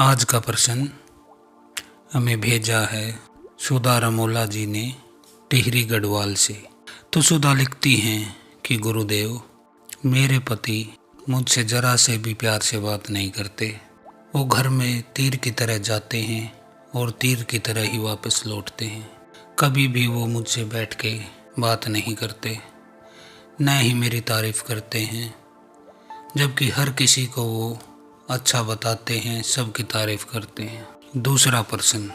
आज का प्रश्न हमें भेजा है सुधा रमोला जी ने टिहरी गढ़वाल से। तो सुधा लिखती हैं कि गुरुदेव, मेरे पति मुझसे ज़रा से भी प्यार से बात नहीं करते। वो घर में तीर की तरह जाते हैं और तीर की तरह ही वापस लौटते हैं। कभी भी वो मुझसे बैठ के बात नहीं करते, न ही मेरी तारीफ़ करते हैं, जबकि हर किसी को वो अच्छा बताते हैं, सबकी तारीफ़ करते हैं। दूसरा प्रश्न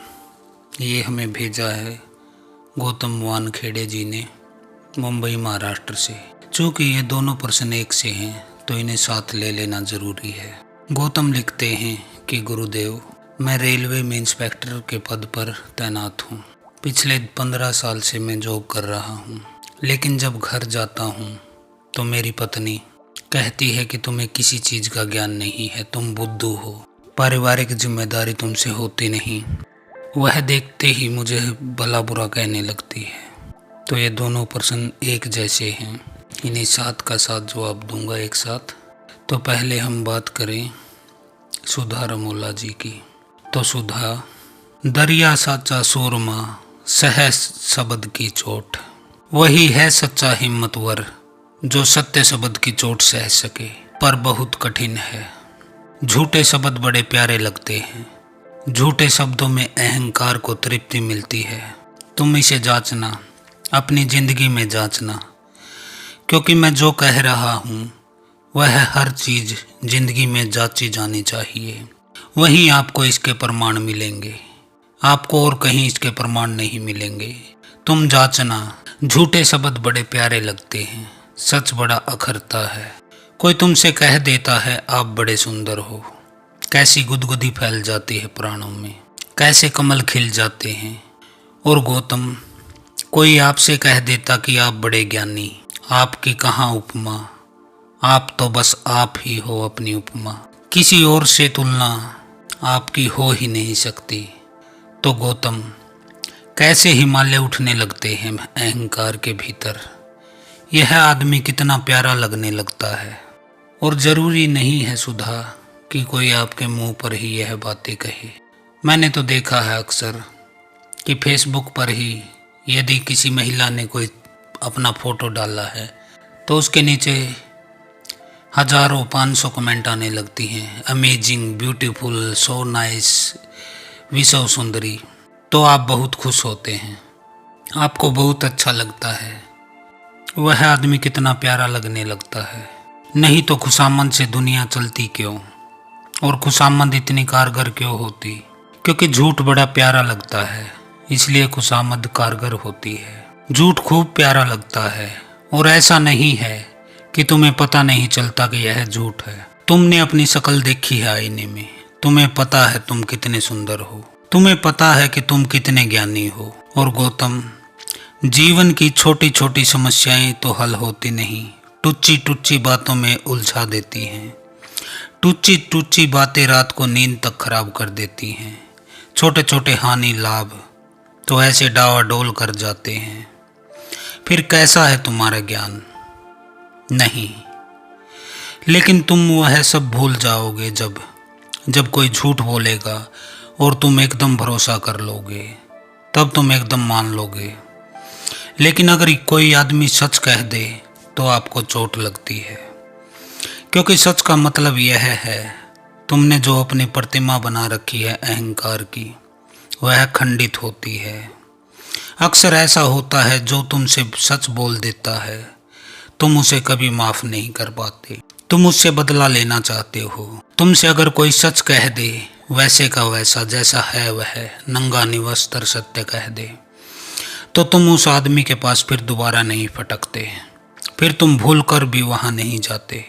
ये हमें भेजा है गौतम वानखेड़े जी ने मुंबई महाराष्ट्र से। चूँकि ये दोनों प्रश्न एक से हैं तो इन्हें साथ ले लेना ज़रूरी है। गौतम लिखते हैं कि गुरुदेव, मैं रेलवे में इंस्पेक्टर के पद पर तैनात हूँ। पिछले 15 साल से मैं जॉब कर रहा हूँ, लेकिन जब घर जाता हूँ तो मेरी पत्नी कहती है कि तुम्हें किसी चीज़ का ज्ञान नहीं है, तुम बुद्धू हो, पारिवारिक जिम्मेदारी तुमसे होती नहीं। वह देखते ही मुझे भला बुरा कहने लगती है। तो ये दोनों प्रश्न एक जैसे हैं, इन्हें साथ का साथ जवाब दूंगा एक साथ। तो पहले हम बात करें सुधा रमोला जी की। तो सुधा, दरिया साचा सूरमा सह शब्द की चोट, वही है सच्चा हिम्मतवर जो सत्य शब्द की चोट सह सके, पर बहुत कठिन है। झूठे शब्द बड़े प्यारे लगते हैं, झूठे शब्दों में अहंकार को तृप्ति मिलती है। तुम इसे जांचना, अपनी जिंदगी में जांचना, क्योंकि मैं जो कह रहा हूँ वह हर चीज़ जिंदगी में जांची जानी चाहिए। वहीं आपको इसके प्रमाण मिलेंगे, आपको और कहीं इसके प्रमाण नहीं मिलेंगे। तुम जांचना। झूठे शब्द बड़े प्यारे लगते हैं, सच बड़ा अखरता है। कोई तुमसे कह देता है आप बड़े सुंदर हो, कैसी गुदगुदी फैल जाती है प्राणों में, कैसे कमल खिल जाते हैं। और गौतम, कोई आपसे कह देता कि आप बड़े ज्ञानी, आपकी कहाँ उपमा, आप तो बस आप ही हो अपनी उपमा, किसी और से तुलना आपकी हो ही नहीं सकती। तो गौतम, कैसे हिमालय उठने लगते हैं अहंकार के भीतर। यह आदमी कितना प्यारा लगने लगता है। और ज़रूरी नहीं है सुधा कि कोई आपके मुंह पर ही यह बातें कहे। मैंने तो देखा है अक्सर कि फेसबुक पर ही यदि किसी महिला ने कोई अपना फ़ोटो डाला है तो उसके नीचे हज़ारों 500 कमेंट आने लगती हैं, अमेजिंग, ब्यूटीफुल, सो नाइस, विश्व सुंदरी। तो आप बहुत खुश होते हैं, आपको बहुत अच्छा लगता है, वह आदमी कितना प्यारा लगने लगता है। नहीं तो खुशामद से दुनिया चलती क्यों, और खुशामद इतनी कारगर क्यों होती? क्योंकि झूठ बड़ा प्यारा लगता है, इसलिए खुशामद कारगर होती है। झूठ खूब प्यारा लगता है, और ऐसा नहीं है कि तुम्हें पता नहीं चलता कि यह झूठ है। तुमने अपनी शक्ल देखी है आईने में, तुम्हें पता है तुम कितने सुंदर हो, तुम्हें पता है कि तुम कितने ज्ञानी हो। और गौतम, जीवन की छोटी छोटी समस्याएं तो हल होती नहीं, टुच्ची टुच्ची बातों में उलझा देती हैं। टुच्ची टुच्ची बातें रात को नींद तक खराब कर देती हैं। छोटे छोटे हानि लाभ तो ऐसे डावाडोल कर जाते हैं। फिर कैसा है तुम्हारा ज्ञान? नहीं, लेकिन तुम वह सब भूल जाओगे जब कोई झूठ बोलेगा और तुम एकदम भरोसा कर लोगे, तब तुम एकदम मान लोगे। लेकिन अगर कोई आदमी सच कह दे तो आपको चोट लगती है, क्योंकि सच का मतलब यह है तुमने जो अपनी प्रतिमा बना रखी है अहंकार की, वह खंडित होती है। अक्सर ऐसा होता है, जो तुमसे सच बोल देता है तुम उसे कभी माफ नहीं कर पाते, तुम उससे बदला लेना चाहते हो। तुमसे अगर कोई सच कह दे वैसे का वैसा, जैसा है वह नंगा निवस्त्र सत्य कह दे, तो तुम उस आदमी के पास फिर दोबारा नहीं फटकते, फिर तुम भूल कर भी वहाँ नहीं जाते।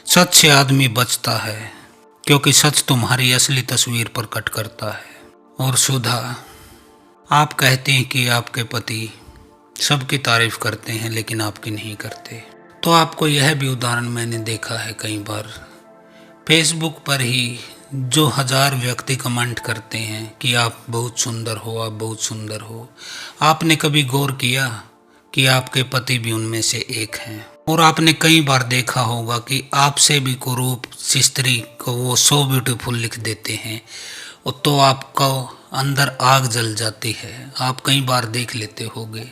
सच से आदमी बचता है, क्योंकि सच तुम्हारी असली तस्वीर प्रकट करता है। और सुधा, आप कहते हैं कि आपके पति सबकी तारीफ करते हैं लेकिन आपकी नहीं करते। तो आपको यह भी उदाहरण मैंने देखा है कई बार, फेसबुक पर ही जो 1000 व्यक्ति कमेंट करते हैं कि आप बहुत सुंदर हो, आप बहुत सुंदर हो। आपने कभी गौर किया कि आपके पति भी उनमें से एक हैं? और आपने कई बार देखा होगा कि आपसे भी कुरूप स्त्री को वो सो ब्यूटीफुल लिख देते हैं, तो आपको अंदर आग जल जाती है। आप कई बार देख लेते होंगे।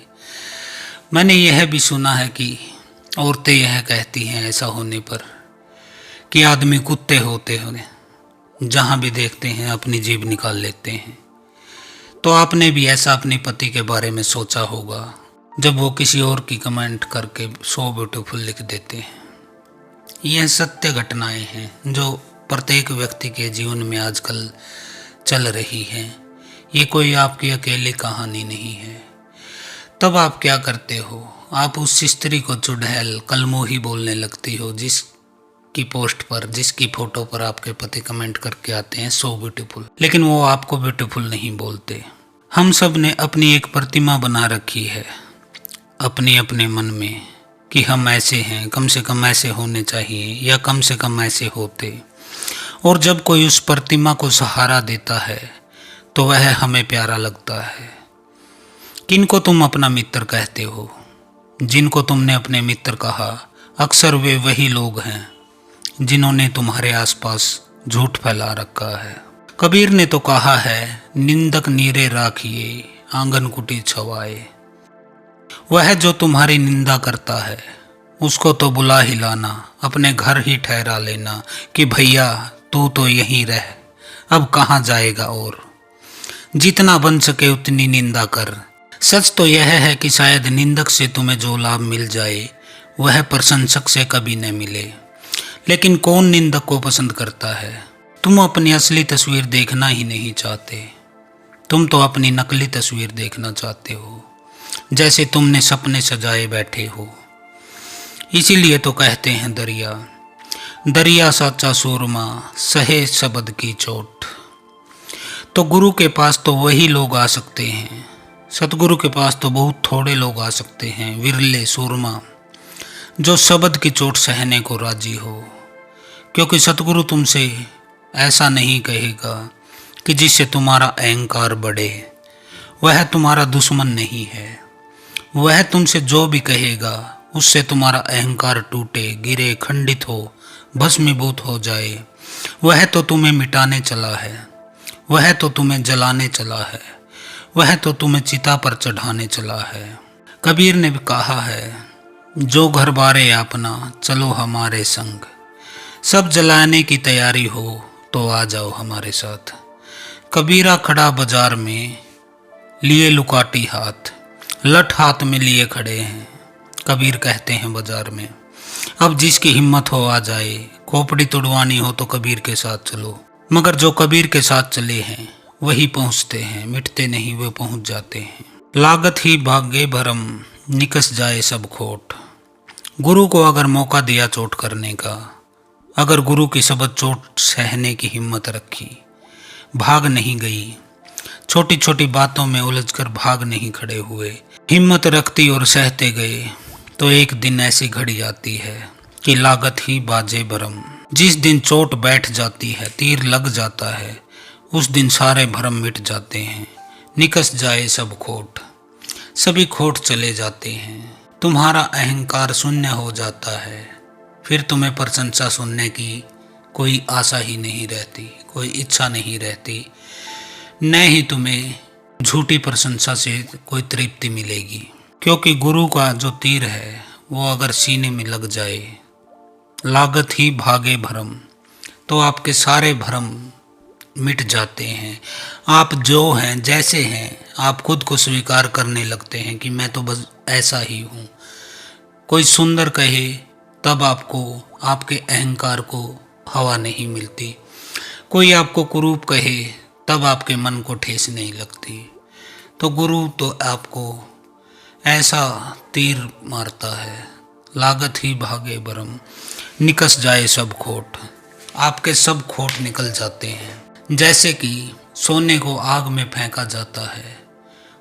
मैंने यह भी सुना है कि औरतें यह कहती हैं ऐसा होने पर कि आदमी कुत्ते होते हैं, जहाँ भी देखते हैं अपनी जीभ निकाल लेते हैं। तो आपने भी ऐसा अपने पति के बारे में सोचा होगा जब वो किसी और की कमेंट करके सो ब्यूटीफुल लिख देते हैं। यह सत्य घटनाएं हैं जो प्रत्येक व्यक्ति के जीवन में आजकल चल रही हैं। ये कोई आपकी अकेली कहानी नहीं है। तब आप क्या करते हो? आप उस स्त्री को चुड़ैल कलमोही बोलने लगती हो जिसकी पोस्ट पर, जिसकी फोटो पर आपके पति कमेंट करके आते हैं सो ब्यूटीफुल, लेकिन वो आपको ब्यूटीफुल नहीं बोलते। हम सब ने अपनी एक प्रतिमा बना रखी है अपने अपने मन में कि हम ऐसे हैं, कम से कम ऐसे होने चाहिए या कम से कम ऐसे होते। और जब कोई उस प्रतिमा को सहारा देता है तो वह हमें प्यारा लगता है। किनको तुम अपना मित्र कहते हो? जिनको तुमने अपने मित्र कहा अक्सर वे वही लोग हैं जिन्होंने तुम्हारे आसपास झूठ फैला रखा है। कबीर ने तो कहा है, निंदक नीरे राखिए आंगन कुटी छवाए। वह जो तुम्हारी निंदा करता है उसको तो बुला ही लाना, अपने घर ही ठहरा लेना कि भैया तू तो यहीं रह, अब कहाँ जाएगा। और जितना बन सके उतनी निंदा कर। सच तो यह है कि शायद निंदक से तुम्हें जो लाभ मिल जाए वह प्रशंसक से कभी न मिले। लेकिन कौन निंदक को पसंद करता है? तुम अपनी असली तस्वीर देखना ही नहीं चाहते, तुम तो अपनी नकली तस्वीर देखना चाहते हो, जैसे तुमने सपने सजाए बैठे हो। इसीलिए तो कहते हैं दरिया दरिया साचा सूरमा सहे शब्द की चोट। तो गुरु के पास तो वही लोग आ सकते हैं, सतगुरु के पास तो बहुत थोड़े लोग आ सकते हैं, विरले सूरमा, जो शब्द की चोट सहने को राजी हो। क्योंकि सतगुरु तुमसे ऐसा नहीं कहेगा कि जिससे तुम्हारा अहंकार बढ़े। वह तुम्हारा दुश्मन नहीं है। वह तुमसे जो भी कहेगा उससे तुम्हारा अहंकार टूटे, गिरे, खंडित हो, भस्मीभूत हो जाए। वह तो तुम्हें मिटाने चला है, वह तो तुम्हें जलाने चला है, वह तो तुम्हें चिता पर चढ़ाने चला है। कबीर ने भी कहा है, जो घर बारे अपना चलो हमारे संग, सब जलाने की तैयारी हो तो आ जाओ हमारे साथ। कबीरा खड़ा बाजार में लिए लुकाटी हाथ, लठ हाथ में लिए खड़े हैं। कबीर कहते हैं बाजार में, अब जिसकी हिम्मत हो आ जाए, खोपड़ी तुड़वानी हो तो कबीर के साथ चलो। मगर जो कबीर के साथ चले हैं वही पहुंचते हैं, मिटते नहीं, वे पहुंच जाते हैं। लागत ही भाग्य भरम निकस जाए सब खोट। गुरु को अगर मौका दिया चोट करने का, अगर गुरु की शब्द चोट सहने की हिम्मत रखी, भाग नहीं गई, छोटी छोटी बातों में उलझकर भाग नहीं खड़े हुए, हिम्मत रखती और सहते गए, तो एक दिन ऐसी घड़ी आती है कि लागत ही बाजे भरम। जिस दिन चोट बैठ जाती है, तीर लग जाता है, उस दिन सारे भरम मिट जाते हैं, निकस जाए सब खोट, सभी खोट चले जाते हैं। तुम्हारा अहंकार शून्य हो जाता है, फिर तुम्हें प्रशंसा सुनने की कोई आशा ही नहीं रहती, कोई इच्छा नहीं रहती, न ही तुम्हें झूठी प्रशंसा से कोई तृप्ति मिलेगी। क्योंकि गुरु का जो तीर है वो अगर सीने में लग जाए, लागत ही भागे भरम, तो आपके सारे भरम मिट जाते हैं। आप जो हैं, जैसे हैं, आप खुद को स्वीकार करने लगते हैं कि मैं तो बस ऐसा ही हूँ। कोई सुंदर कहे तब आपको आपके अहंकार को हवा नहीं मिलती, कोई आपको कुरूप कहे तब आपके मन को ठेस नहीं लगती। तो गुरु तो आपको ऐसा तीर मारता है, लागत ही भागे भरम निकस जाए सब खोट, आपके सब खोट निकल जाते हैं। जैसे कि सोने को आग में फेंका जाता है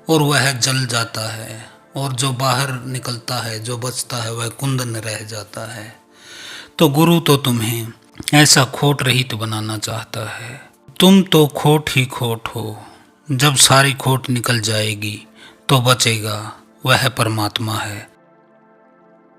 और वह जल जाता है, और जो बाहर निकलता है, जो बचता है, वह कुंदन रह जाता है। तो गुरु तो तुम्हें ऐसा खोट रहित बनाना चाहता है। तुम तो खोट ही खोट हो। जब सारी खोट निकल जाएगी तो बचेगा वह परमात्मा है।